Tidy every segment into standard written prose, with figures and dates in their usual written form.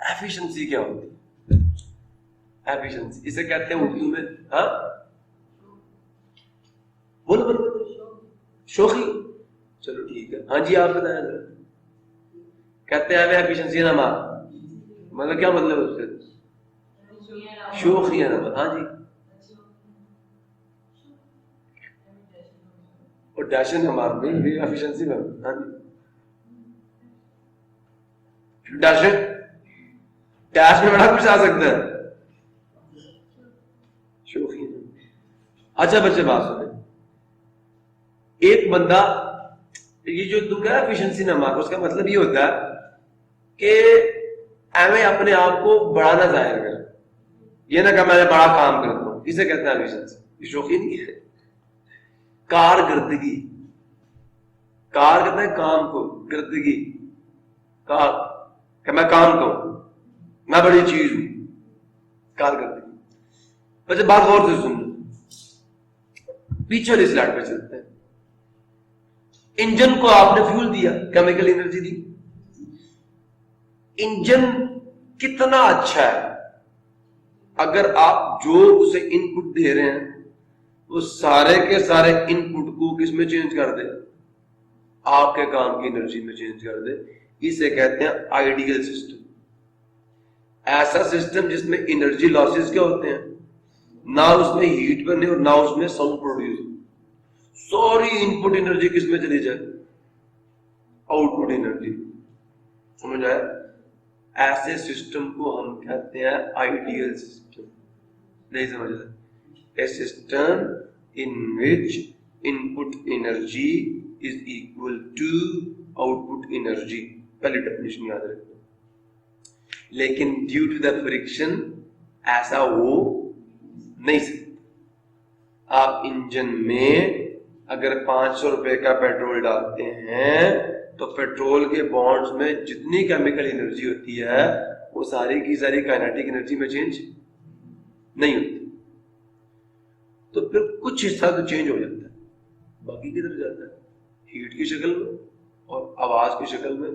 Efficiency क्या होती है? एफिशिएंसी इसे कहते हैं उर्दू में, हाँ बोलो बोलो बोलो, शोखी। चलो ठीक है, हाँ जी आप बताएं जरा। कहते हैं एफिशिएंसी ना मार, मतलब क्या मतलब है उससे? शोखिया ना, हाँ जी। और डैशन हमारा भी एफिशिएंसी में, हाँ जी। डैशन डैश में बड़ा कुछ आ सकता है, शोखी। अच्छा बच्चे बात सुने, एक बंदा, ये जो तुम कह एफिशिएंसी ना मार्क, उसका मतलब ये होता है कि हमें अपने आप को बढ़ाना जाहिर कर, ये ना कि मैंने बड़ा काम करता हूं, इसे कहते हैं एफिशिएंसी। ये शौकी नहीं है। कारकर्दगी, कार कहते हैं काम को, गर्दगी कार, कि मैं काम करूं, मैं बड़ी चीज हूं, कारकर्दगी। बच्चे बात गौर से सुन, पीछे वाली स्लाइड पे चलते हैं। इंजन को आपने फ्यूल दिया, केमिकल एनर्जी दी, इंजन कितना अच्छा है अगर आप जो उसे इनपुट दे रहे हैं वो सारे के सारे इनपुट को किसमें चेंज कर दे, आपके काम की एनर्जी में चेंज कर दे। इसे कहते हैं आइडियल सिस्टम। ऐसा सिस्टम जिसमें एनर्जी लॉसेस क्या होते हैं, ना उसमें हीट बने और ना उसमें साउंड प्रोड्यूस, सारी इनपुट एनर्जी किसमें चली जाए, आउटपुट एनर्जी। समझ आया? ऐसे सिस्टम को हम कहते हैं आइडियल सिस्टम। नहीं समझ रहे? A system in which input energy is equal to output energy, पहली डेफिनेशन याद रखना। लेकिन ड्यू टू द फ्रिक्शन ऐसा हो नहीं सकता। आप इंजन में अगर 500 रुपए का पेट्रोल डालते हैं तो पेट्रोल के बॉन्ड्स में जितनी केमिकल एनर्जी होती है वो सारी की सारी काइनेटिक एनर्जी में चेंज नहीं होती। तो फिर कुछ हिस्सा तो चेंज हो जाता है, बाकी किधर जाता है? हीट की शक्ल में और आवाज की शक्ल में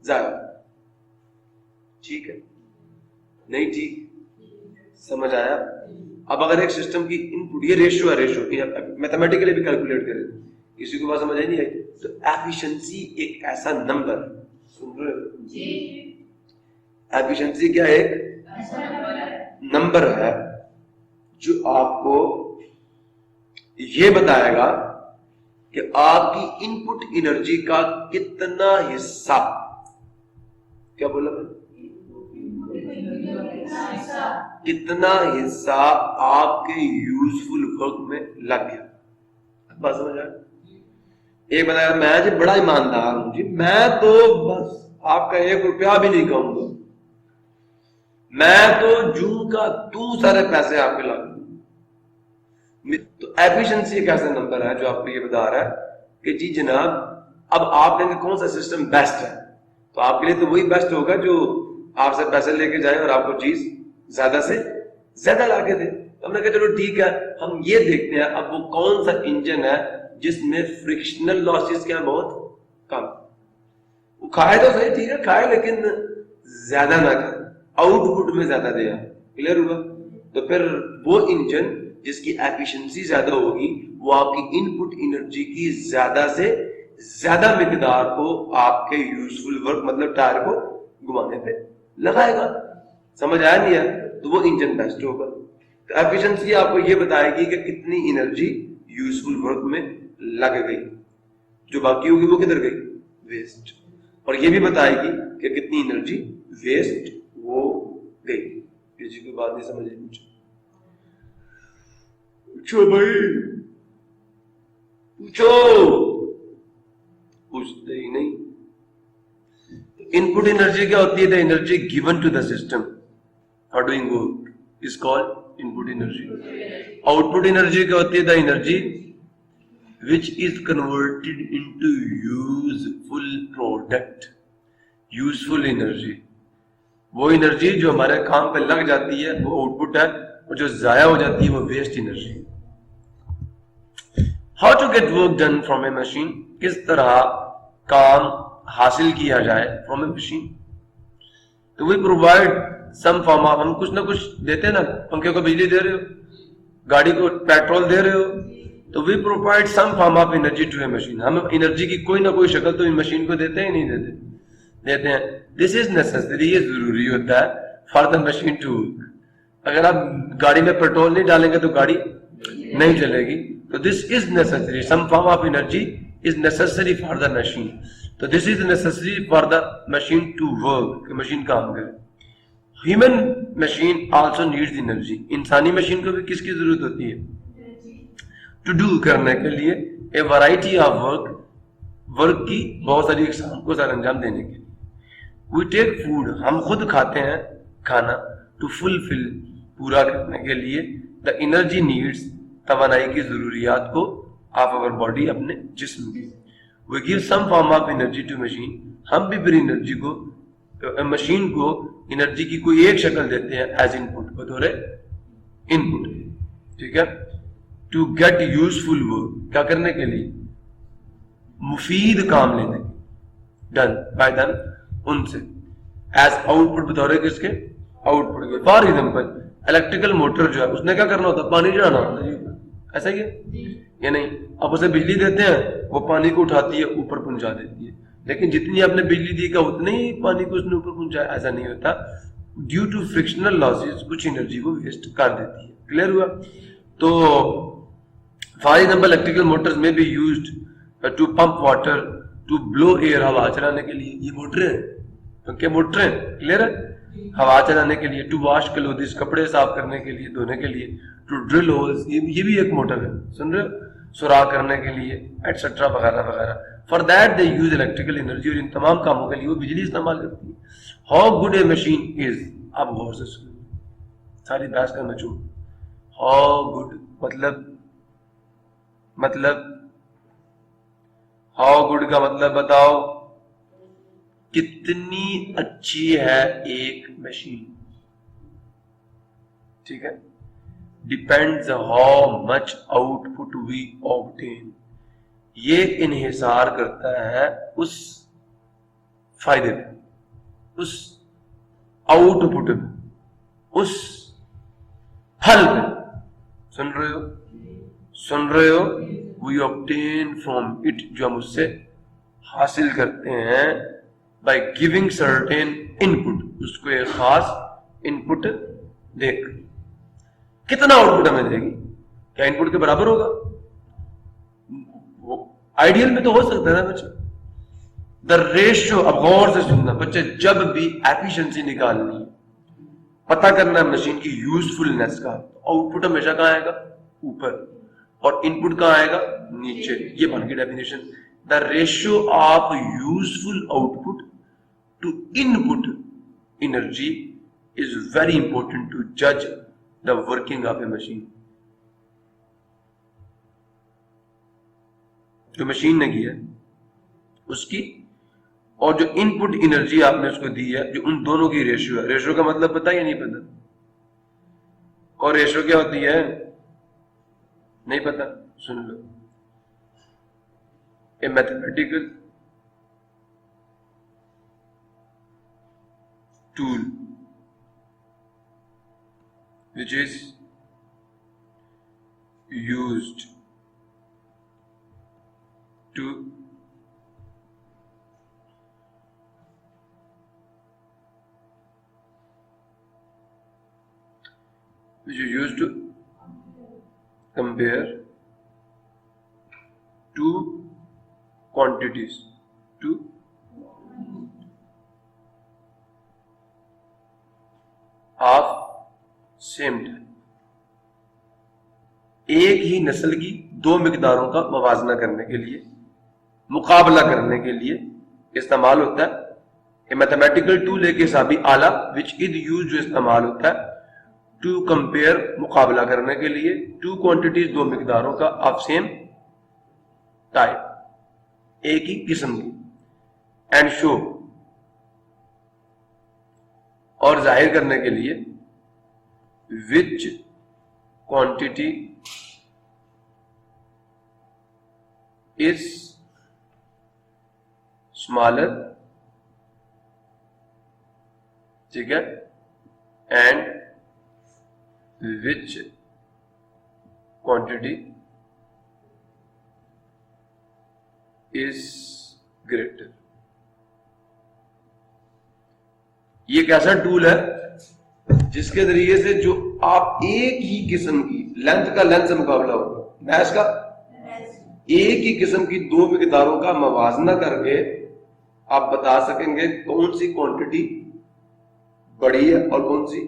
जाया। ठीक है? नहीं ठीक? समझ आया? अब अगर एक सिस्टम की इनपुट, ये रेशियो है, रेशियो मैथमेटिकली भी कैलकुलेट करें, किसी को बात समझ नहीं आई तो एफिशिएंसी एक ऐसा नंबर, सुन रहे हो जी? एफिशिएंसी क्या एक नंबर है जो आपको ये बताएगा कि आपकी इनपुट एनर्जी का कितना हिस्सा, क्या बोला मैं, कितना हिस्सा आपके यूजफुल वर्क में लग गया। बात समझ आया? एक बताया मैं जी बड़ा ईमानदार हूं जी, मैं तो बस आपका 1 रुपया भी नहीं कहूंगा, मैं तो जू का तू सारे पैसे आपके लगा। तो एफिशिएंसी एक ऐसा नंबर है जो आपको ये बता रहा है कि जी जनाब, अब आप कहेंगे कौन सा सिस्टम बेस्ट है, तो आपके लिए तो वही बेस्ट होगा जो आपसे पैसे लेके जाए और आपको चीज ज्यादा से ज्यादा ला के दे। तो हमने कहा चलो ठीक है, हम ये देखते हैं अब वो कौन सा इंजन है जिसमें फ्रिक्शनल लॉसेस क्या बहुत कम, वो खाए तो सही, ठीक है खाए, लेकिन ज्यादा ना खाए, आउटपुट में ज्यादा दे। क्लियर हुआ? तो फिर वो इंजन जिसकी एफिशिएंसी ज्यादा होगी वो आपकी इनपुट एनर्जी की ज्यादा से ज्यादा मिकदार को आपके यूजफुल वर्क मतलब टायर को घुमाने पे लगाएगा। समझ आया नहीं है? तो वो इंजन बेस्ट होगा। तो एफिशिएंसी आपको ये बताएगी कि कितनी एनर्जी यूजफुल वर्क में लग गई, जो बाकी होगी वो किधर गई, वेस्ट। और ये भी बताएगी कि कितनी एनर्जी वेस्ट हो गई। किसी की बात नहीं समझ आई? पूछो भाई, पूछो, पूछते ही नहीं। इनपुट एनर्जी क्या होती है? The energy given to the system for doing work is called input energy. Output energy क्या होती है? The energy which is converted into useful product. Useful energy वो एनर्जी जो हमारे काम पे लग जाती है वो आउटपुट है, और जो जाया हो जाती है वो waste energy. How to get work done from a machine, किस तरह काम हासिल किया जाए फ्रॉम ए मशीन। तो we provide some form of, हम कुछ ना कुछ देते हैं ना, पंखे को बिजली दे रहे हो, गाड़ी को पेट्रोल दे रहे हो, तो we provide some form of energy to a machine, हम एनर्जी की कोई ना कोई शक्ल तो इन मशीन को देते हैं, नहीं देते, देते हैं। दिस इज नेसेसरी, ये जरूरी होता है for the machine to work. अगर आप गाड़ी में पेट्रोल नहीं डालेंगे तो गाड़ी नहीं चलेगी, तो this is necessary, some form of energy is necessary for the machine, तो this is necessary for the machine to work, machine काम करे। Human machine also needs energy, इंसानी मशीन को भी किसकी जरूरत होती है? टू डू, करने के लिए, ए वैरायटी ऑफ वर्क, वर्क की बहुत सारी इकसाम को सर अंजाम देने के लिए। वी टेक फूड, हम खुद खाते हैं खाना, टू फुलफिल, पूरा करने के लिए, द एनर्जी नीड्स, तवानाई की जरूरियात को, ऑफ अवर बॉडी, अपने जिस्म की। We give some form of energy to machine, हम भी फिर एनर्जी को, मशीन को एनर्जी की कोई एक शक्ल देते हैं एज इनपुट, बतौर इनपुट, ठीक है। टू गेट यूजफुल वर्क, क्या करने के लिए? मुफीद काम लेने, डन बाय डन, उनसे, एज आउटपुट, बतौर किसके? आउटपुट के। फॉर एग्जाम्पल इलेक्ट्रिकल मोटर जो है उसने क्या करना होता है? पानी चढ़ाना होता है, ऐसा ही है या नहीं? आप उसे बिजली देते हैं, वो पानी को उठाती है, ऊपर पहुंचा देती है, लेकिन जितनी आपने बिजली दी का उतने ही पानी को उसने ऊपर पहुंचाया, ऐसा नहीं होता। ड्यू टू फ्रिक्शनल लॉसेस कुछ एनर्जी को वेस्ट कर देती है। क्लियर हुआ? तो फॉर एग्जाम्पल इलेक्ट्रिकल मोटर्स में भी used to pump water, to blow air, हवा चलाने के लिए, ये मोटर है, पंखे मोटर है, क्लियर है, हवा चलाने के लिए। टू वॉश क्लोथ्स, कपड़े साफ करने के लिए, धोने के लिए। टू ड्रिल होल्स, ये भी एक मोटर है, सुन रहे हो, सुराख करने के लिए, एटसेट्रा वगैरह वगैरह। For that they use electrical energy, और इन तमाम कामों के लिए वो बिजली इस्तेमाल करती है। How good A machine is, अब गौर से सुनो, सारी बहस करना छोड़। हाउ गुड मतलब हाउ गुड का मतलब बताओ, कितनी अच्छी है एक मशीन, ठीक है। Depends how much output we obtain, ये इन्हिसार करता है उस फायदे पे, उस आउटपुट पे, उस फल पे। सुन रहे हो? वी ऑब्टेन फ्रॉम इट, जो हम उससे हासिल करते हैं, बाय गिविंग सर्टेन इनपुट, उसको एक खास इनपुट देख। कितना आउटपुट हमें देगी? क्या इनपुट के बराबर होगा? आइडियल में तो हो सकता है ना बच्चे। द रेशियो, अब गौर से सुनना बच्चे, जब भी एफिशिएंसी निकालनी है, पता करना है मशीन की यूजफुलनेस का, आउटपुट हमेशा कहां आएगा? ऊपर, और इनपुट कहां आएगा? नीचे। ये बन गई definition. The ratio of useful output to input energy is very important to जज the working of a machine. जो मशीन ने की है उसकी, और जो इनपुट एनर्जी आपने उसको दी है, जो उन दोनों की रेशियो है। रेशियो का मतलब पता या नहीं पता? और रेशियो क्या होती है? नहीं पता? सुन लो, a mathematical tool which is used to compare two quantities to of same time, एक ही नस्ल की दो मिकदारों का मुवाजना करने के लिए, मुकाबला करने के लिए इस्तेमाल होता है। मैथमेटिकल टूल एक हिसाबी आला विच इज यूज, जो इस्तेमाल होता है टू कंपेयर, मुकाबला करने के लिए, टू क्वांटिटीज, दो मिकदारों का, ऑफ सेम टाइप, एक ही किस्म की, एंड शो, और जाहिर करने के लिए, which quantity is smaller ठीक है, and which quantity is greater. ये एक ऐसा टूल है जिसके जरिए से जो आप एक ही किस्म की लेंथ का लेंथ से मुकाबला होगा, मैच का एक ही किस्म की दो मिकदारों का मवाजना करके आप बता सकेंगे कौन सी क्वांटिटी बड़ी है और कौन सी,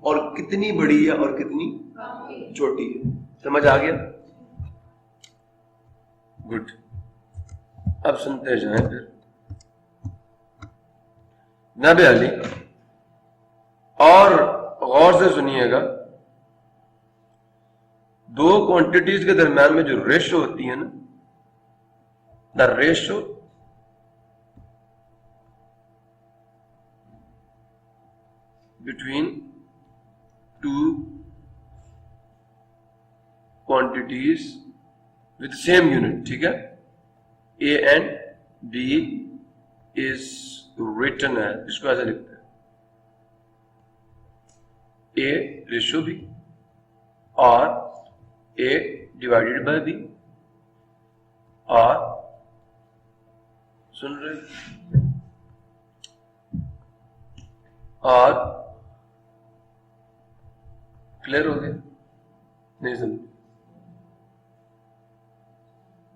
और कितनी बड़ी है और कितनी छोटी है। समझ आ गया? गुड। अब सुनते जाएं फिर। नबी अली, और गौर से सुनिएगा, दो क्वांटिटीज के दरम्यान में जो रेशो होती है ना, the ratio between two quantities with same unit, ठीक है, A and B is written है, इसको ऐसे लिखते हैं, ए रेशो बी और ए डिवाइडेड बाय बी, और सुन रहे, और क्लियर हो गया? नहीं समझ?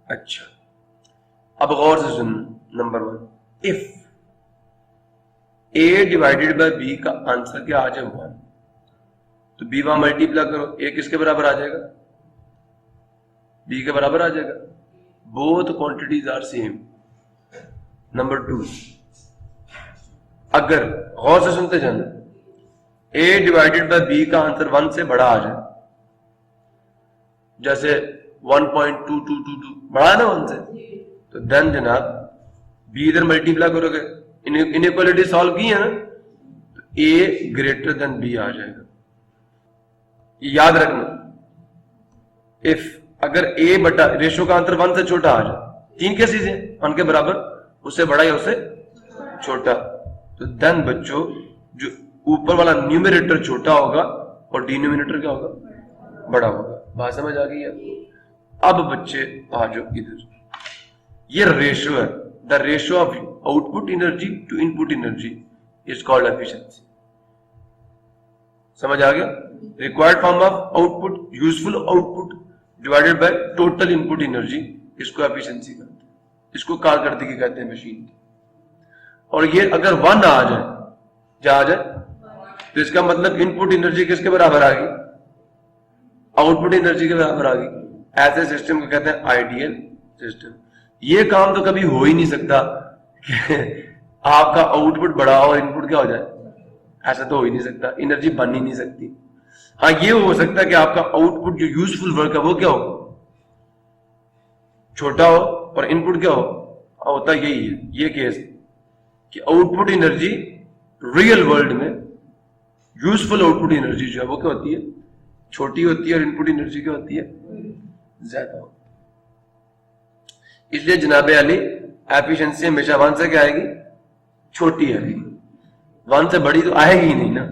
अच्छा, अब गौर से सुन। Number 1, if A divided by B का आंसर क्या आ जाए 1, तो बी वहां मल्टीप्लाई करो, ए किसके बराबर आ जाएगा? बी के बराबर आ जाएगा। Both quantities are same. Number 2, अगर गौर से सुनते जाना, ए डिवाइडेड बाय बी का आंसर 1 से बड़ा आ जाए, जैसे 1.2222 बड़ा है ना 1 से, तो देन जनाब बी इधर मल्टीप्लाई करोगे, इनइक्वालिटी सॉल्व की है ना, तो ए ग्रेटर देन बी आ जाएगा। याद रखना, इफ अगर ए बटा रेशो का आंसर 1 से छोटा आ जाए, 3 केसेस हैं 1 के बराबर, उससे बड़ा या उससे छोटा, तो देन बच्चों जो ऊपर वाला न्यूमरेटर छोटा होगा और डिनोमिनेटर क्या होगा? बड़ा होगा। बात समझ आ गई है? अब बच्चे आ जाओ इधर, ये रेशो है, the ratio of output energy to input energy is called efficiency. समझ आ गया? Required form of output, useful output divided by total input energy, इसको एफिशिएंसी कहते हैं, इसको कारकर्दगी कहते हैं मशीन की। और ये अगर 1 आ जाए, क्या आ जाए, तो इसका मतलब इनपुट एनर्जी किसके बराबर आ गई? आउटपुट एनर्जी के बराबर आ गई। ऐसे सिस्टम को कहते हैं आइडियल सिस्टम। ये काम तो कभी हो ही नहीं सकता कि आपका आउटपुट बड़ा और इनपुट क्या हो जाए, ऐसा तो हो ही नहीं सकता, एनर्जी बन ही नहीं सकती। हाँ, ये हो सकता है कि आपका आउटपुट जो यूजफुल वर्क है वो क्या हो, छोटा हो और इनपुट क्या हो, होता यही है, ये केस कि आउटपुट एनर्जी रियल वर्ल्ड में यूजफुल आउटपुट एनर्जी जो है वो क्या होती है, छोटी होती है, और इनपुट एनर्जी क्या होती है, ज्यादा होती है। इसलिए जनाबे अली एफिशिएंसी हमेशा 1 से क्या आएगी, छोटी आएगी। 1 से बड़ी तो आएगी ही नहीं ना,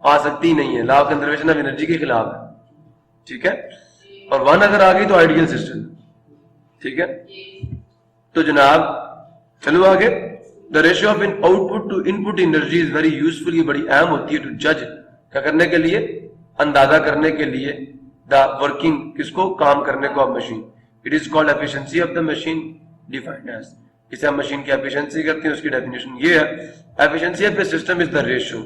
आ सकती ही नहीं है, law of conservation of energy के खिलाफ है, ठीक है। और 1 अगर आ गई तो आइडियल सिस्टम, ठीक है। तो जनाब चलो आगे, the ratio of in output to input energy is very useful, ये बड़ी अहम होती है टू जज, क्या करने के लिए, अंदाजा करने के लिए, द वर्किंग, किसको, काम करने को, of machine. It is called efficiency of the machine defined as, इसे हम मशीन की एफिशिएंसी करते हैं, उसकी डेफिनेशन ये है, efficiency of the system is the ratio,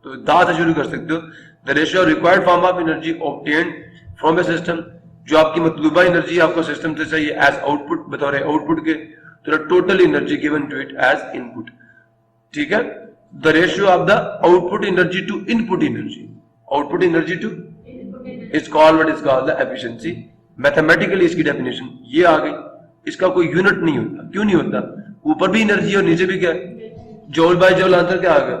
तो दा से शुरू कर सकते हो, the ratio required form of energy obtained from A system, जो आपकी मतलूबा एनर्जी आपको सिस्टम से चाहिए एज आउटपुट, बतौर आउटपुट के, तो total energy given to it as input, ठीक है। The ratio of the output energy to input energy, output energy to is called what is called the efficiency. Mathematically इसकी definition ये आ गई, इसका कोई यूनिट नहीं होता। क्यों नहीं होता? ऊपर भी एनर्जी और नीचे भी क्या है, जूल बाय जूल, आंसर क्या आ गया,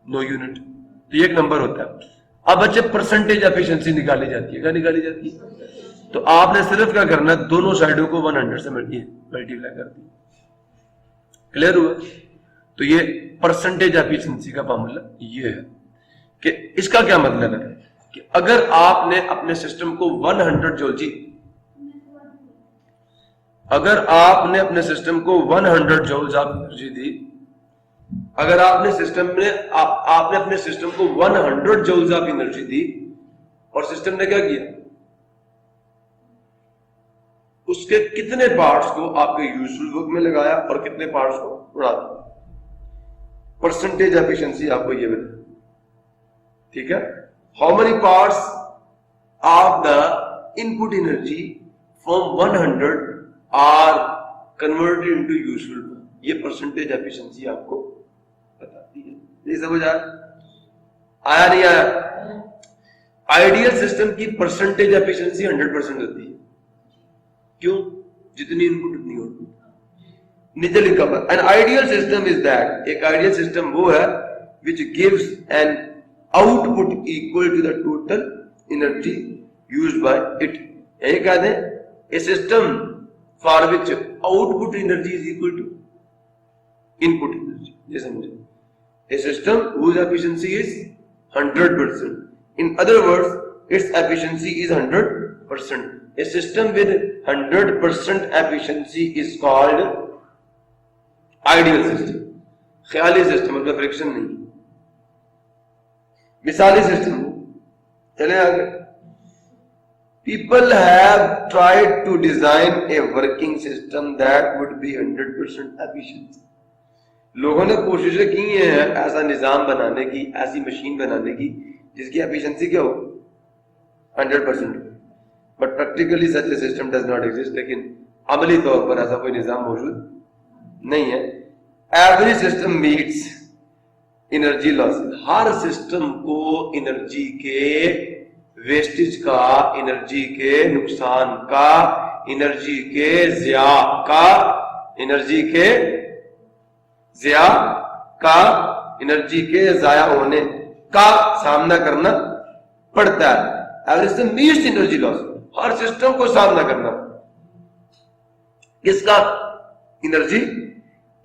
नो यूनिट, तो ये एक नंबर होता है। अब बच्चे परसेंटेज एफिशिएंसी निकाली जाती है, क्या निकाली जाती है, तो आपने सिर्फ क्या करना है, दोनों साइडों को 100 से मल्टीप्लाई कर दी, क्लियर हुआ। तो ये परसेंटेज एफिशिएंसी का फॉर्मूला ये है कि इसका क्या मतलब है कि अगर आपने अपने सिस्टम को 100 जूल जी, अगर आपने अपने सिस्टम को 100 जूल्स ऑफ एनर्जी दी, अगर आपने आपने अपने सिस्टम को 100 जूल्स ऑफ एनर्जी दी और सिस्टम ने क्या किया, उसके कितने पार्ट्स को आपके यूजुअल वर्क में लगाया और कितने पार्ट्स को उड़ा दिया, परसेंटेज एफिशिएंसी आपको ये बता, ठीक है। How many parts of the input energy from 100 are converted into usual work, ये परसेंटेज एफिशिएंसी आपको बताती है। ये समझ आया नहीं आया? आइडियल सिस्टम की परसेंटेज एफिशिएंसी 100% होती है। क्यों? जितनी इनपुट उतनी आउटपुट। नीचे लिखा हुआ an ideal system is that, एक आइडियल सिस्टम वो है which gives an output equal to the total energy used by it. यही कह दें a system for which output energy is equal to input energy. ये समझे, a system whose efficiency is 100%, in other words its efficiency is 100%. A system with 100% efficiency is called ideal system. Khyali system मतलब friction नहीं, मिसाली system. चले आगे। People have tried to design a working system that would be 100% efficient. लोगों ने कोशिशें की हैं ऐसा निजाम बनाने की, ऐसी मशीन बनाने की जिसकी एफिशिएंसी क्या हो 100%, but practically such A system does not exist. लेकिन अमली तौर पर ऐसा कोई निजाम मौजूद नहीं है। Every system meets energy losses, हर सिस्टम को एनर्जी के वेस्टेज का, एनर्जी के नुकसान का, एनर्जी के ज़िया का, एनर्जी के ज़िया का, एनर्जी के ज़ाया होने का सामना करना पड़ता है। Every system meets energy loss, हर सिस्टम को सामना करना किसका? एनर्जी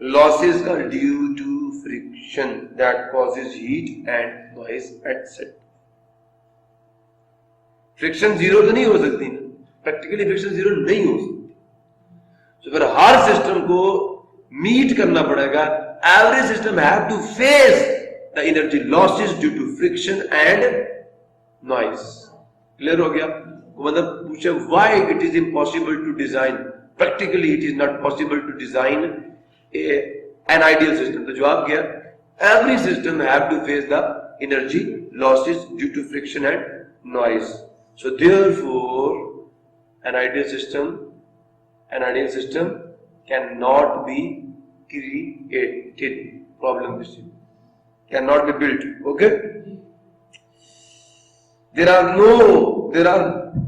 लॉसेस का, due to friction that causes heat and noise etcetera. Friction zero तो नहीं हो सकती ना, प्रैक्टिकली फ्रिक्शन जीरो नहीं हो सकती, तो फिर हर सिस्टम को मीट करना पड़ेगा। Every system have to face the energy losses due to friction and noise. Clear हो गया? मतलब पूछे why it is impossible to design, practically it is not possible to design an ideal system. तो जवाब क्या? Every system have to face the energy losses due to friction and noise. So therefore, an ideal system cannot be created. Problem this cannot be built. Okay.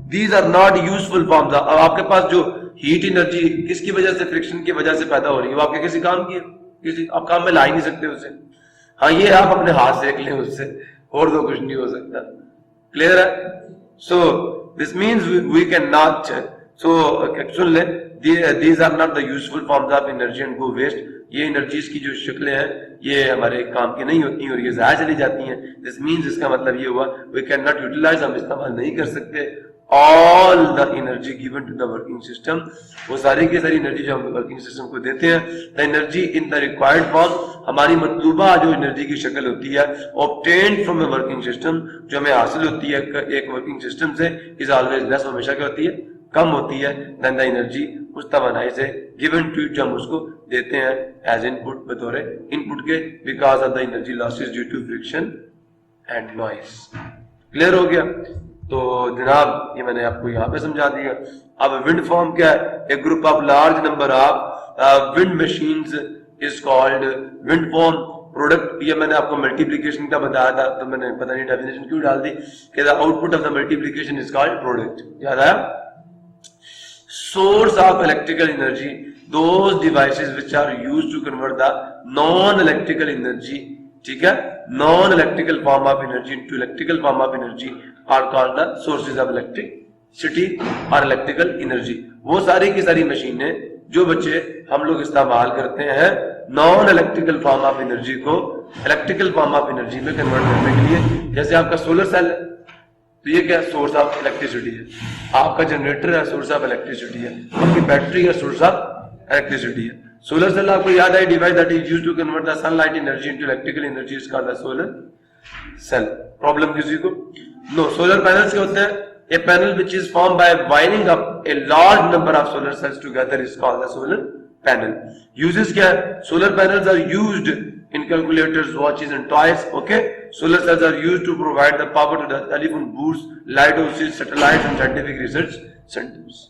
These are not useful forms. अब आपके पास जो heat energy किसकी वजह से, friction की वजह से पैदा हो रही है, वो आपके किसी काम की है, किसी आप काम में ला ही नहीं सकते उसे। हाँ, ये आप अपने हाथ सेक लें उससे, और तो कुछ नहीं हो सकता। क्लियर है? So this means we cannot. So सुन ले, these are not the useful forms of energy and go waste. ये एनर्जीज की जो शक्लें हैं ये हमारे काम की नहीं होती और ये ज़ाया चली जाती हैं। This means इसका मतलब ये हुआ we cannot utilize, हम इस्तेमाल नहीं कर सकते all the energy given to the working system, वो सारी की सारी एनर्जी जो हम वर्किंग सिस्टम को देते हैं। the energy in the required form, हमारी मतलूबा जो एनर्जी की शक्ल होती है obtained from a working system, जो हमें हासिल होती है एक वर्किंग सिस्टम से, is always less, हमेशा क्या होती है? कम होती है than the energy, उस तवानाई से given to it, जो हम उसको देते हैं as input, बतौर इनपुट के, because of the energy losses due to friction and noise। Clear हो गया? तो जनाब ये मैंने आपको यहाँ पे समझा दिया। अब विंड फॉर्म क्या है? A group of large number of wind machines is called wind form product. ये मैंने आपको मल्टीप्लिकेशन का बताया था, तो मैंने पता नहीं डेफिनेशन क्यों डाल दी कि the output of the multiplication is called product. याद आया? Source of electrical energy, those devices which are used to convert the non electrical energy, ठीक है, non electrical form of energy into electrical form of energy are called the sources of electricity और electrical energy. वो सारी की सारी मशीनें जो बच्चे हम लोग इस्तेमाल करते हैं non electrical form of energy को इलेक्ट्रिकल फॉर्म ऑफ एनर्जी में कन्वर्ट करने के लिए। जैसे आपका सोलर सेल है, तो ये क्या सोर्स ऑफ इलेक्ट्रिसिटी है, आपका जनरेटर है सोर्स ऑफ इलेक्ट्रिसिटी है, आपकी बैटरी है सोर्स ऑफ इलेक्ट्रिसिटी है। सोलर सेल आपको याद है, device that is used to convert the sunlight energy into electrical energy is called the solar cell. Problem किसी को? नो। सोलर पैनल्स क्या होते हैं? A panel which is formed by winding up a large number of solar cells together is called the solar panel. Uses क्या है? Solar panels are used in calculators, watches and toys. Okay. Solar cells are used to provide the power to the telephone booths, lighthouses, satellites and scientific research centers.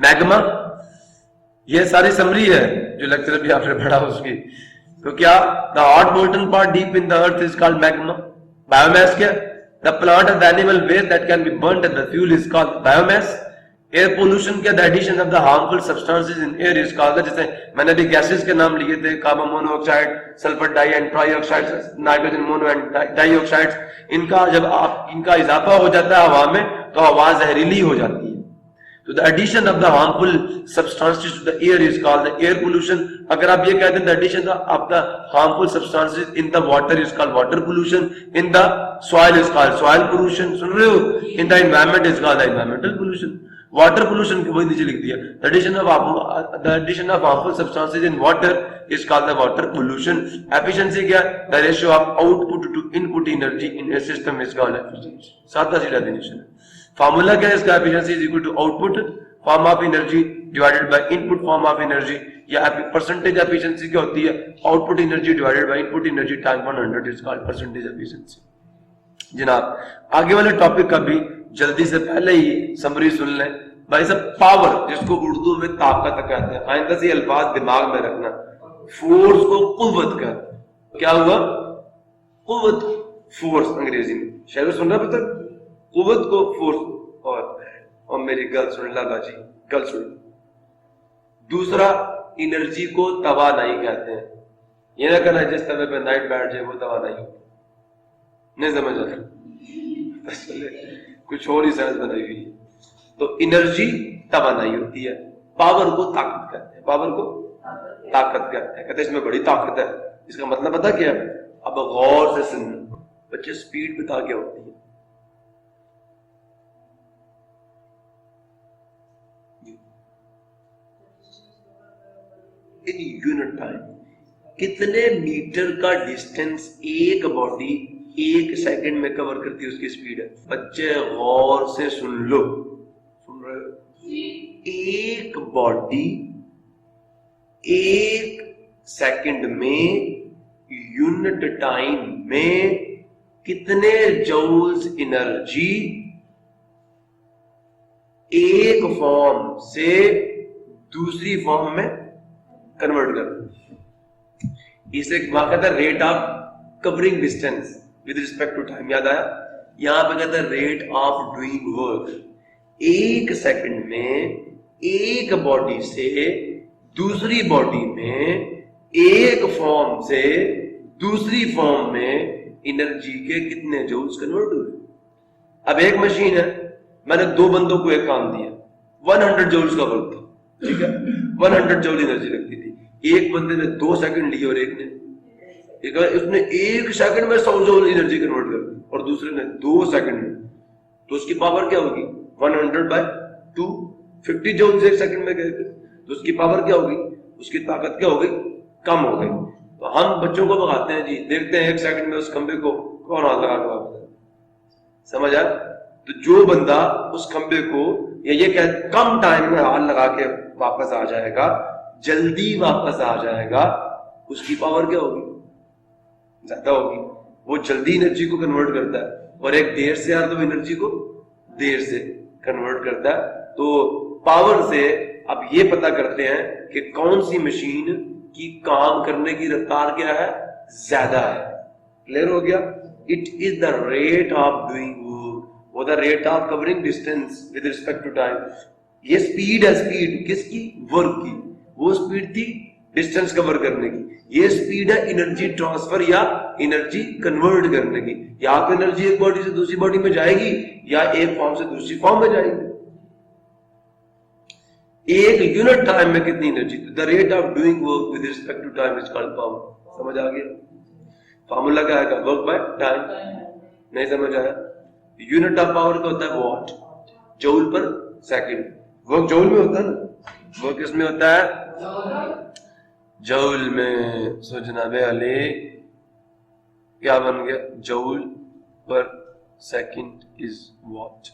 Magma, ये सारी summary है जो lecture भी आपने पढ़ा उसकी। तो क्या the hot molten part deep in the earth is called magma. Biomass क्या? The plant and the animal waste that can be burnt as the fuel is called biomass. Air pollution क्या? The addition of the harmful substances in air is called, जैसे मैंने अभी gases के नाम लिए थे, carbon monoxide, sulphur di and trioxide, nitrogen mono and dioxide. इनका जब आप इनका इजाफा हो जाता है हवा में तो हवा जहरीली हो जाती है। तो the addition of the harmful substances to the air is called the air pollution. अगर आप ये कहते हैं the addition of the harmful substances in the water is called water pollution, in the soil is called soil pollution. सुन रहे हो? In the environment is called the environmental pollution. Water pollution को वही नीचे लिख दिया, the addition of harmful substances in water is called the water pollution. Efficiency क्या? The ratio of output to input energy in a system is called efficiency. सादा सी definition है। Formula क्या है इसका? Efficiency is equal to output form of energy divided by input form of energy, या percentage efficiency क्या होती है? Output energy divided by input energy time 100 is called percentage efficiency. जनाब आगे वाले टॉपिक का भी जल्दी से पहले ही समरी सुन लें भाई साहब। पावर, जिसको उर्दू में ताकत कहते हैं, आइंदा से अल्फाज दिमाग में रखना। फोर्स को कुव्वत कहते हैं। क्या हुआ? कुव्वत, फोर्स अंग्रेजी में। शायद सुन रहा पता? कुव्वत को फोर्स। और मेरी गल सुन ला बाजी, गल सुन। दूसरा, एनर्जी को तवानाई कहते हैं। ये ना कहना जिस तवे पे नाइट बैठ जाए वो तवानाई होती, नहीं समझ आता, कुछ और ही साइंस बनाई हुई है। तो एनर्जी तवानाई होती है, पावर को ताकत कहते हैं, पावर को ताकत कहते हैं। कहते हैं इसमें बड़ी ताकत है। इसका मतलब पता क्या है? अब गौर से सुनना बच्चे, स्पीड बता क्या होती है? इन यूनिट टाइम कितने मीटर का डिस्टेंस एक बॉडी एक सेकंड में कवर करती है, उसकी स्पीड है। बच्चे गौर से सुन लो, सुन रहे हो? एक बॉडी एक सेकंड में यूनिट टाइम में कितने जूल्स एनर्जी एक फॉर्म से दूसरी फॉर्म में कन्वर्ट कर। इसे कहता है rate of covering distance with respect to time. याद आया? यहां पे कहता है रेट ऑफ डूइंग वर्क। एक सेकंड में एक बॉडी से दूसरी बॉडी में, एक फॉर्म से दूसरी फॉर्म में एनर्जी के कितने जूल्स कन्वर्ट हुए। अब एक मशीन है, मैंने दो बंदों को एक काम दिया, 100 जूल्स का वर्क था, ठीक है, 100 जूल एनर्जी लगती थी। एक बंदे ने 2 सेकंड लिए और एक ने उसने 1 सेकंड में 100 जूल एनर्जी कन्वर्ट कर दी, और दूसरे ने 2 सेकंड में। तो उसकी पावर क्या होगी? 100/2, 50 जूल एक सेकंड में गए, तो उसकी पावर क्या होगी? उसकी ताकत क्या होगी? कम हो गई। तो हम बच्चों को भगाते हैं जी, देखते हैं 1 सेकंड में उस खंबे को कौन हाथ लगा के वापस। समझ आया? तो जो बंदा उस खंबे को ये कह कम टाइम में हाथ लगा के वापस आ जाएगा, जल्दी वापस आ जाएगा, उसकी पावर क्या होगी? ज्यादा होगी। वो जल्दी एनर्जी को कन्वर्ट करता है, और एक देर से आ तो एनर्जी को देर से कन्वर्ट करता है। तो पावर से अब ये पता करते हैं कि कौन सी मशीन की काम करने की रफ्तार क्या है? ज्यादा है। क्लियर हो गया? It is the rate of doing work, वो the rate of covering distance with respect to time. ये स्पीड है, स्पीड किसकी? वर्क की। वो स्पीड थी डिस्टेंस कवर करने की, ये स्पीड है एनर्जी ट्रांसफर या एनर्जी कन्वर्ट करने की। या तो एनर्जी एक बॉडी से दूसरी बॉडी में जाएगी, या एक फॉर्म से दूसरी फॉर्म में जाएगी। एक यूनिट टाइम में कितनी energy, the rate of doing work with respect to time is called power. समझ आ गया? फॉर्मूला क्या आएगा? Work by time. नहीं समझ आया? यूनिट ऑफ पावर का होता है watt, joule per second. Work joule में होता है ना, वर्क किसमें होता है? जूल में। सो जनाबे अली क्या बन गया? Joule per second is what.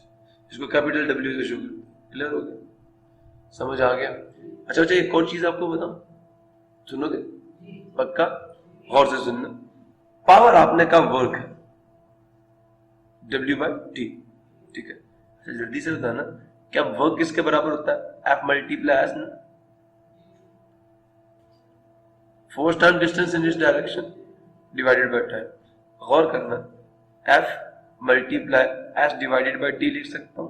इसको कैपिटल डब्ल्यू से शुरू। क्लियर हो गया? समझ आ गया? अच्छा, एक और चीज आपको बताऊं, सुनोगे? पक्का गौर से सुनना। पावर आपने कहा वर्क है, W/T, ठीक है? अच्छा जल्दी से बताना, क्या वर्क किसके बराबर होता है? F मल्टीप्लाई एस ना, force time distance in this direction divided by time. गौर करना, F multiply S divided by T लिख सकता हूं।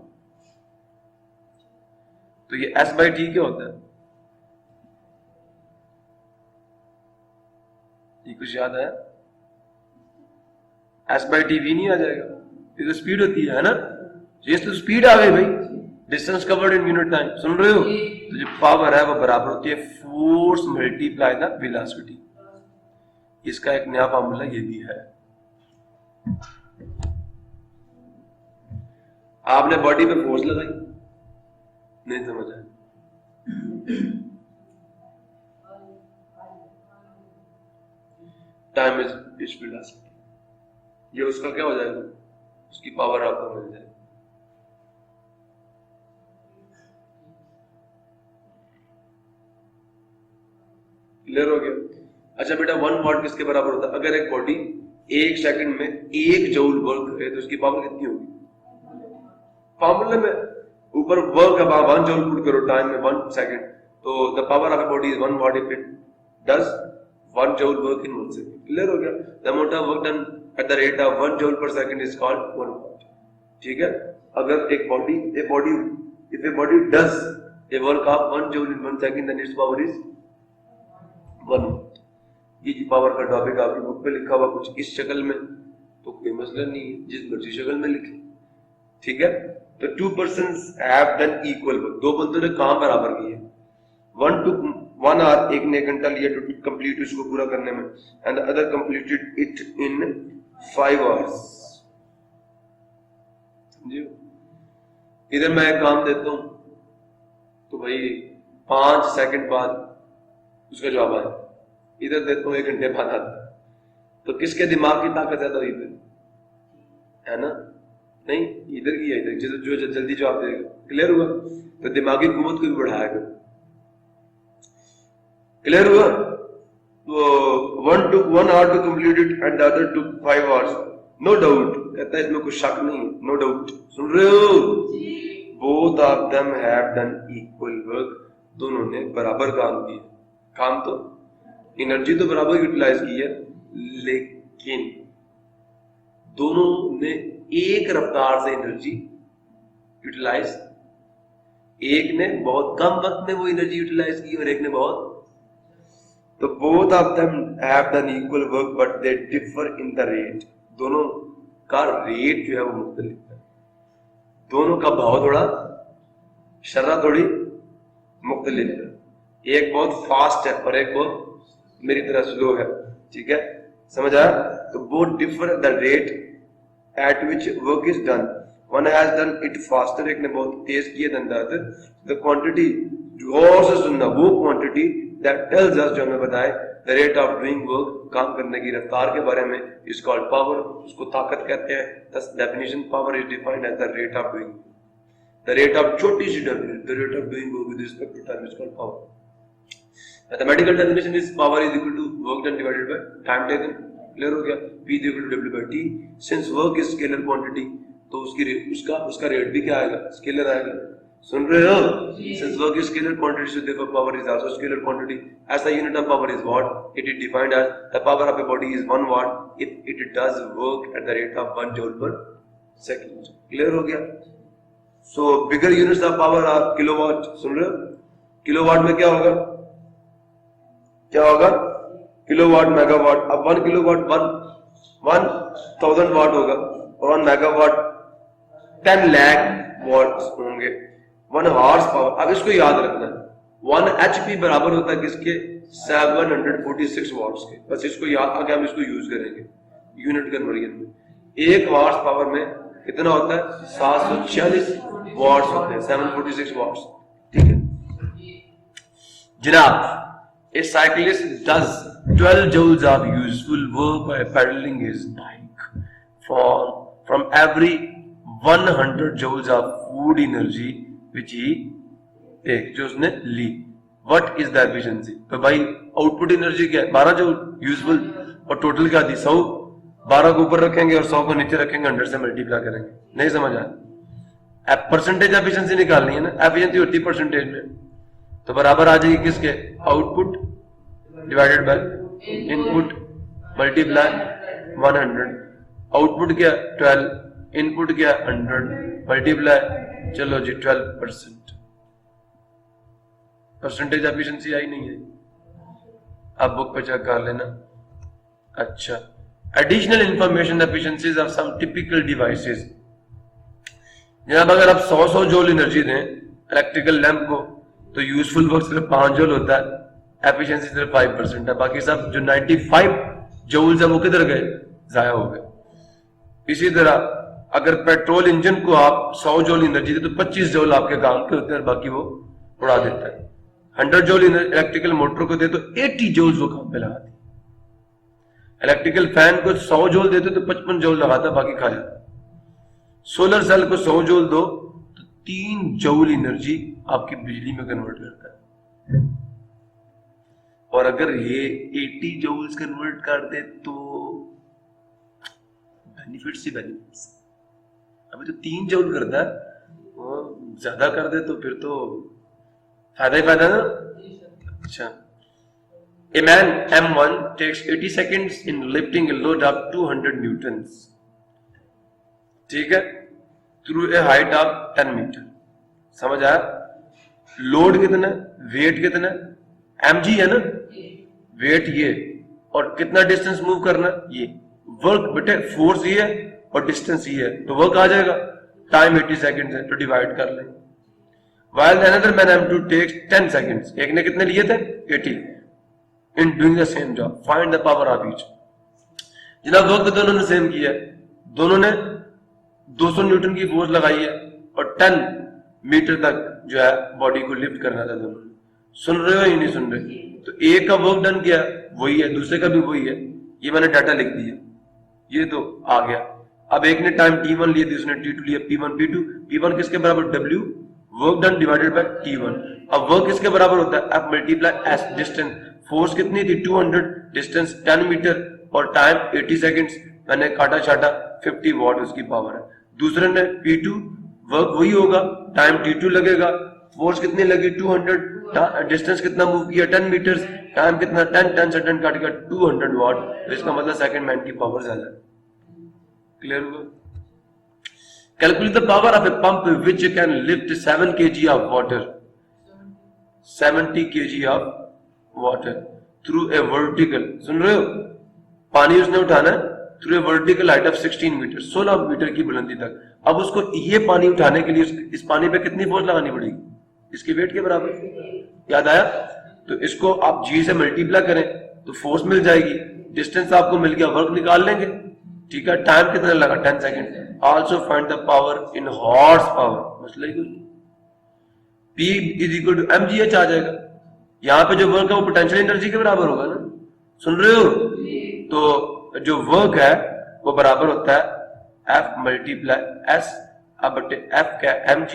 तो ये S/T क्या होता है? ये कुछ याद आया? S/T भी नहीं आ जाएगा, ये तो स्पीड होती है ना? ये तो स्पीड आ गई भाई, distance covered in unit time. सुन रहे हो? तो जो पावर है वो बराबर होती है फोर्स मल्टीप्लाई द वेलोसिटी। इसका एक नया फॉर्मूला ये भी है। आपने बॉडी पे फोर्स लगाई, नहीं समझ आया? टाइम इज वेलोसिटी, ये उसका क्या हो जाएगा? उसकी पावर आपको मिल जाएगी। क्लियर हो गया? अच्छा बेटा, 1 वॉट किसके बराबर होता है? अगर एक बॉडी 1 सेकंड में 1 जूल वर्क करे तो उसकी पावर कितनी होगी? फॉर्मूले में ऊपर वर्क अब 1 जूल पुट करो टाइम में 1 सेकंड, तो the power of a body is 1 watt if it does 1 joule work in 1 second. Clear हो गया? The amount of work done at the rate of 1 joule per second is called 1 watt. ठीक है? अगर एक body if a body does a work of 1 joule in 1 second then its power is 1 watt. ये power का topic आपकी book पे लिखा हुआ कुछ इस शक्ल में, तो कोई मसला नहीं है, जिस मर्जी शक्ल में लिखे। ठीक है? तो 2 persons have done equal work, 2 बंदों ने काम बराबर किया। 1 hour, एक ने 1 घंटा लिया टू कंप्लीट इसको पूरा करने में, and the other completed it in 5 hours। समझिए? इधर मैं एक काम देता हूं तो भाई 5 सेकंड बाद उसका जवाब आया, इधर देता हूं 1 घंटे बाद आता है, तो किसके दिमाग की ताकत ज्यादा हुई है ना? नहीं, इधर की है, इधर जो जल्दी जवाब देगा। क्लियर हुआ? तो दिमागी कुव्वत को भी बढ़ाया करो। क्लियर हुआ? तो 1 hour to complete it and the other took 5 hours, no doubt, कहता है इसमें कुछ शक नहीं, no doubt। सुन रहे हो? both of them have done equal work, दोनों ने बराबर काम किया। काम तो एनर्जी तो बराबर यूटिलाइज की है, लेकिन दोनों ने एक रफ्तार से एनर्जी यूटिलाइज, एक ने बहुत कम वक्त में वो एनर्जी यूटिलाइज की और एक ने बहुत। तो both of them have done equal work but they differ in the rate. दोनों का रेट जो है वो मुख्तलिफ है, दोनों का भाव थोड़ा, शर्रा थोड़ी मुख्तलिफ है। एक बहुत फास्ट है और एक बहुत मेरी तरह स्लो है। ठीक है? समझ आया? तो both differ the rate at which work is done, one has done it faster, एक ने बहुत तेज किया than the other, the quantity, गौर से सुनना, वो quantity that tells us, जो हमें बताए the rate of doing work, काम करने की रफ्तार के बारे में, is called power, उसको ताकत कहते हैं। thus definition power is defined as the rate of doing, the rate of छोटी सी w, the rate of doing work with respect to time is called power. mathematical definition is power is equal to work done divided by time taken। Clear हो गया? P is equal to W/T, since work is scalar quantity, तो उसका rate भी क्या आएगा? Scalar आएगा। सुन रहे हो? Since work is scalar quantity, so therefore power is also scalar quantity. As the unit of power is watt, it is defined as the power of a body is 1 watt if it does work at the rate of 1 joule per second। Clear हो गया? So bigger units of power are kilowatt। सुन रहे हो? Kilowatt में क्या होगा? क्या होगा? Kilowatt, megawatt. अब 1 किलोवाट 1000 वाट होगा और 1 मेगावाट 10 लाख वाट होंगे। 1 हॉर्स पावर। अब इसको याद रखना है 1 HP बराबर होता है किसके 746 वॉट्स के। बस इसको याद, आगे हम इसको यूज करेंगे यूनिट कन्वर्जन में। 1 हॉर्स पावर में कितना होता है 746 वॉट्स होते हैं, 746 वॉट्स। ठीक है जनाब, a cyclist does 12 joules of useful work by pedaling his bike from every 100 joules of food energy which he take, जो उसने ली। What is the efficiency? तो भाई आउटपुट एनर्जी क्या है 12 जूल यूजफुल, और टोटल क्या दी 100। 12 को ऊपर रखेंगे और 100 को नीचे रखेंगे, 100 से मल्टीप्लाई करेंगे। नहीं समझ आया? परसेंटेज एफिशिएंसी निकालनी है ना, एफिशिएंसी होती है परसेंटेज में, तो बराबर आ जाएगी किसके output divided by input multiply 100। Output क्या 12, इनपुट क्या 100 मल्टीप्लाई, चलो जी 12%। परसेंटेज एफिशिएंसी आई नहीं है, अब बुक पे चेक कर लेना। अच्छा, additional information efficiencies of some typical devices. जनाब अगर आप 100 जूल एनर्जी दें इलेक्ट्रिकल लैंप को, तो यूजफुल वर्क सिर्फ 5 जूल होता है, एफिशिएंसी सिर्फ 5% है। बाकी सब जो 95 जूल्स है वो किधर गए, जाया हो गए। इसी तरह अगर पेट्रोल इंजन को आप 100 जूल एनर्जी दे तो 25 जूल आपके काम के होते हैं, बाकी वो उड़ा देता है। 100 जूल इलेक्ट्रिकल मोटर को दे तो 80 जूल वो काम पे लगाती। इलेक्ट्रिकल फैन को 100 जूल देते तो 55 जूल लगाता, बाकी खा जाता। सोलर सेल को 100 जूल दो तो 3 जूल एनर्जी आपकी बिजली में कन्वर्ट करता है। और अगर ये 80 जूल्स कन्वर्ट कर दे तो बेनिफिट्स ही बेनिफिट्स। अभी तो 3 जूल करता है, वो ज्यादा कर दे तो फिर तो फायदा ही फायदा ना। अच्छा, a man M1 takes 80 seconds in lifting a load of 200 newtons, ठीक है, through a height of 10 metre. समझ आया? लोड कितना, वेट कितना, mg है ना, वेट ये, और कितना डिस्टेंस मूव करना ये। वर्क बेटे फोर्स ये है और डिस्टेंस ये है, तो वर्क आ जाएगा। टाइम 80 सेकंड्स है तो डिवाइड कर लें। While another man M2 takes 10 seconds, एक ने कितने लिए थे 80 in doing the same job, find the power of each। जनाब वर्क दोनों ने सेम किया है, दोनों ने 200 न्यूटन की फोर्स लगाई है और 10 मीटर तक जो है बॉडी को लिफ्ट करना था दोनों ने। सुन रहे हो या नहीं सुन रहे? तो एक का वर्क डन किया वही है, दूसरे का भी वही है, ये मैंने डाटा लिख दिया, ये तो आ गया। अब एक ने टाइम T1 लिया, दूसरे ने T2 लिया, P1 P2। P1 किसके बराबर W, work done divided by T1। अब वर्क किसके बराबर होता है F multiply S, distance. Force कितनी थी 200, डिस्टेंस 10 मीटर और टाइम 80 सेकंड्स। मैंने काटा छाटा 50 वॉट उसकी पावर है। दूसरे ने P2, वर्क वही होगा, टाइम T2 लगेगा, फोर्स कितनी लगी 200, डिस्टेंस कितना मूव किया 10 मीटर, टाइम कितना 10 से 10 काट गया 200 वॉट। तो इसका मतलब सेकंड मैन की पावर ज्यादा है। क्लियर हुआ? Calculate the power of a pump which can lift 7 kg of water, 70 kg of water through a vertical, सुन रहे हो, पानी उसने उठाना है through a vertical height of 16 metre, 16 metre की बुलंदी तक। अब उसको ये पानी उठाने के लिए इस पानी पे कितनी फोर्स लगानी पड़ेगी, इसके वेट के बराबर। याद आया? तो इसको आप G से मल्टीप्लाई करें तो फोर्स मिल जाएगी, डिस्टेंस आपको मिल गया, वर्क निकाल लेंगे। ठीक है, टाइम कितना लगा 10 second. Also find the power in horse power, मसला ही कोई। P is equal to mgh आ जाएगा। यहां पे जो वर्क है वो पोटेंशियल एनर्जी के बराबर होगा ना, सुन रहे हो? तो जो वर्क है वो बराबर होता है F मल्टीप्लाई S। अब बटे F क्या है mg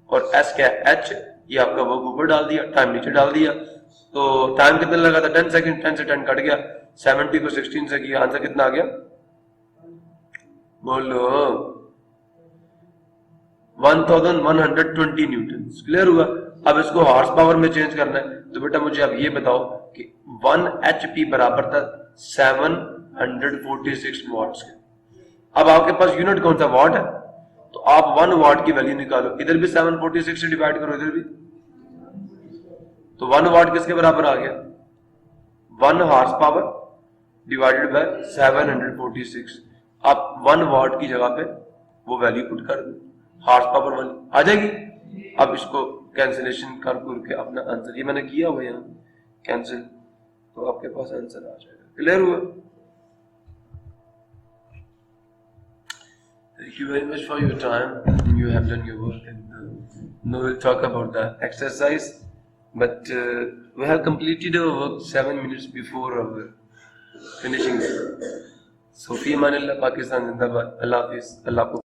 और S क्या है h। ये आपका वर्क ऊपर डाल दिया, टाइम नीचे डाल दिया। तो टाइम कितना लगा था 10 सेकंड, 10 से 10 कट गया, 70 को 16 से किया, आंसर कितना आ गया बोलो 1120 न्यूटन। क्लियर हुआ? अब इसको हॉर्स पावर में चेंज करना है, तो बेटा मुझे अब ये बताओ कि 1 HP बराबर था 746 वॉट्स के। अब आपके पास यूनिट कौन सा, वॉट है, तो आप 1 वॉट की वैल्यू निकालो, इधर भी 746 से डिवाइड करो, इधर भी। तो 1 वॉट किसके बराबर आ गया 1 हॉर्स पावर डिवाइडेड बाय 746। आप 1 वॉट की जगह पे वो वैल्यू पुट कर दो, हॉर्स पावर वाली आ जाएगी। अब इसको कैंसिलेशन कर करके अपना आंसर, ये मैंने किया हुआ यहाँ कैंसिल, तो आपके पास आंसर आ जाएगा। क्लियर हुआ? Thank you very much for your time. You have done your work, and now we'll talk about the exercise. But we have completed our work 7 minutes before our finishing. So, fi amanillah, Pakistan Zindabad. Allah Hafiz. Allah